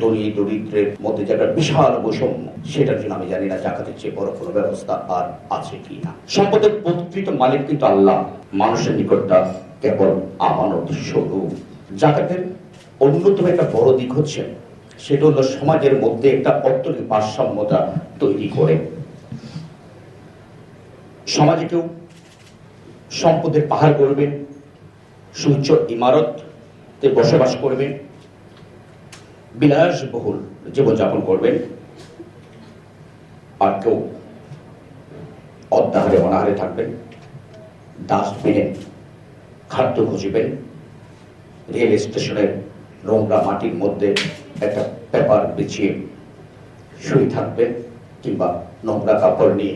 ধনী দরিদ্রের মধ্যে যে একটা বিশাল বৈষম্য, সেটার জন্য আমি জানি না জাকাতের চেয়ে বড় কোনো ব্যবস্থা আর আছে কি না। সম্পদের প্রকৃত মালিক কিন্তু আল্লাহ, মানুষের নিকট তা কেবল আমানত স্বরূপ। জাকাতের অন্যতম একটা বড় দিক হচ্ছে সেটা হলো সমাজের মধ্যে একটা অর্থনৈতিক ভারসাম্যতা তৈরি করে। সমাজে কেউ সম্পদের পাহাড় করবেন, সুউচ্চ ইমারতে বসবাস করবেন, বিলাসবহুল জীবনযাপন করবেন, আর কেউ অর্ধাহারে অনাহারে থাকবেন, ডাস্টবিনে খাদ্য খুঁজবেন, রেল স্টেশনের নোংরা মাটির মধ্যে একটা পেপার বিছিয়ে শুয়ে থাকবেন, কিংবা নোংরা কাপড় নিয়ে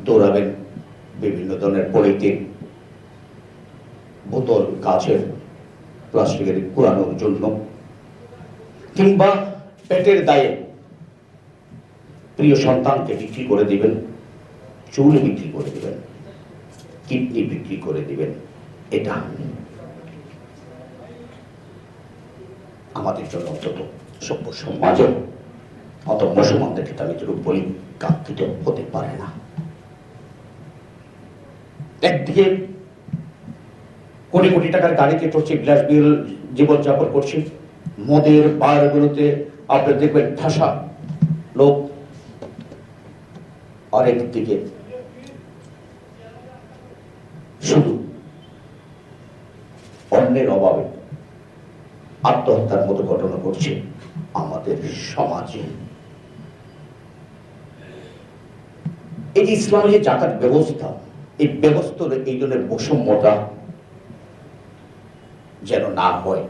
দৌড়াবেন বিভিন্ন ধরনের পলিথিন, বোতল, কাচের, প্লাস্টিকের কুড়ানোর জন্য, কিংবা পেটের দায়ে প্রিয় সন্তানকে বিক্রি করে দিবেন, চুল বিক্রি করে দিবেন, কিডনি বিক্রি করে দিবেন। এটা আমাদের জন্য অন্তত সভ্য সমাজে অত মুসলমানদের ক্ষেত্রে আমি যেরূপ বলি কাঙ্ক্ষিত হতে পারে না। একদিকে কোটি কোটি টাকার গাড়িতে চড়ছে, বিলাসবহুল জীবনযাপন করছে, মদের বারগুলোতে আপনারা দেখবেন ঠাসা লোক। আরেক দিকে শুধু অন্যের অভাবে আত্মহত্যার মতো ঘটনা ঘটছে আমাদের সমাজে। এই যে ইসলামের যে জাকাত ব্যবস্থা, এই ব্যবস্থার এই জন্য বৈষম্যতা যেন না হয়,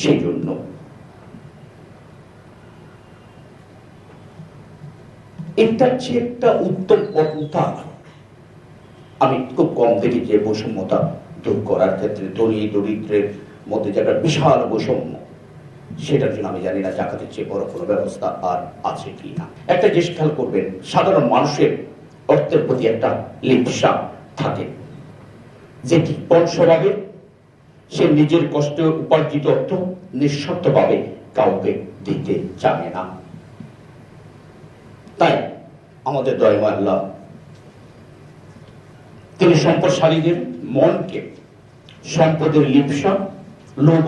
সেই জন্য এটা হচ্ছে একটা উত্তম পন্থা। আমি খুব কম দেখি যে বৈষম্যতা দূর করার ক্ষেত্রে ধনী দরিদ্রের মধ্যে যে একটা বিশাল বৈষম্য, সেটার জন্য আমি জানি না জাকাতের চেয়ে বড় কোনো ব্যবস্থা আর আছে কি না। একটা জিনিস খেয়াল করবেন, সাধারণ মানুষের অর্থের প্রতি একটা লিপ্সা থাকে, যে স্বভাবে সে নিজের কষ্টে উপার্জিত অর্থ নিঃশর্তভাবে কাউকে দিতে চায় না। তাই আমাদের দয়াময় আল্লাহ তিনি সম্পদশালীদের মনকে সম্পদের লিপ্সা, লোভ,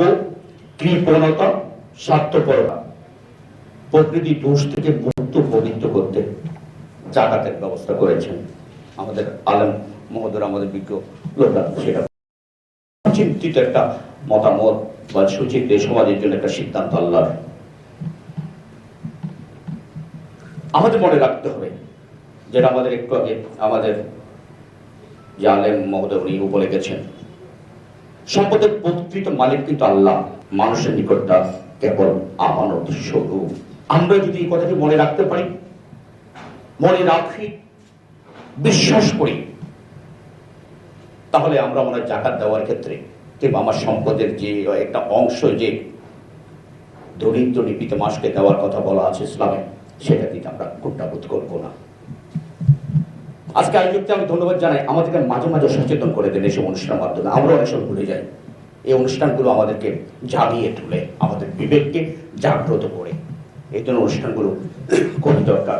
কৃপণতা, স্বার্থপরতা প্রকৃতি দোষ থেকে মুক্ত পবিত্র করতে জাকাতের ব্যবস্থা করেছেন। আমাদের আলেম মহোদয়, আমাদের বিজ্ঞ লোকরা সেটা চিন্তিত একটা মতামত বা সুচিন্তে সমাজের জন্য একটা সিদ্ধান্ত আল্লাহর। আমাদের মনে রাখতে হবে, যেটা আমাদের একটু আগে আমাদের যে আলেম মহোদয় উনি বলে গেছেন, সম্পদের প্রকৃত মালিক কিন্তু আল্লাহ, মানুষের নিকট তা কেবল আমানত স্বরূপ। আমরা যদি এই কথাটি মনে রাখতে পারি, মনে রাখি, বিশ্বাস করি, তাহলে আমরা মনে হয় জাকাত দেওয়ার ক্ষেত্রে কিংবা আমার সম্পদের যে একটা অংশ যে দরিদ্র নিপীড়িত মানুষকে দেওয়ার কথা বলা আছে ইসলামে, সেটা দিতে আমরা কুণ্ঠাবোধ করব না। আজকে আয়োজককে আমি ধন্যবাদ জানাই, আমাদেরকে মাঝে মাঝে সচেতন করে দেন এইসব অনুষ্ঠানের মাধ্যমে। আমরা অনেক সময় ভুলে যাই, এই অনুষ্ঠানগুলো আমাদেরকে জাগিয়ে তুলে, আমাদের বিবেককে জাগ্রত করে, এই জন্য অনুষ্ঠানগুলো খুবই দরকার।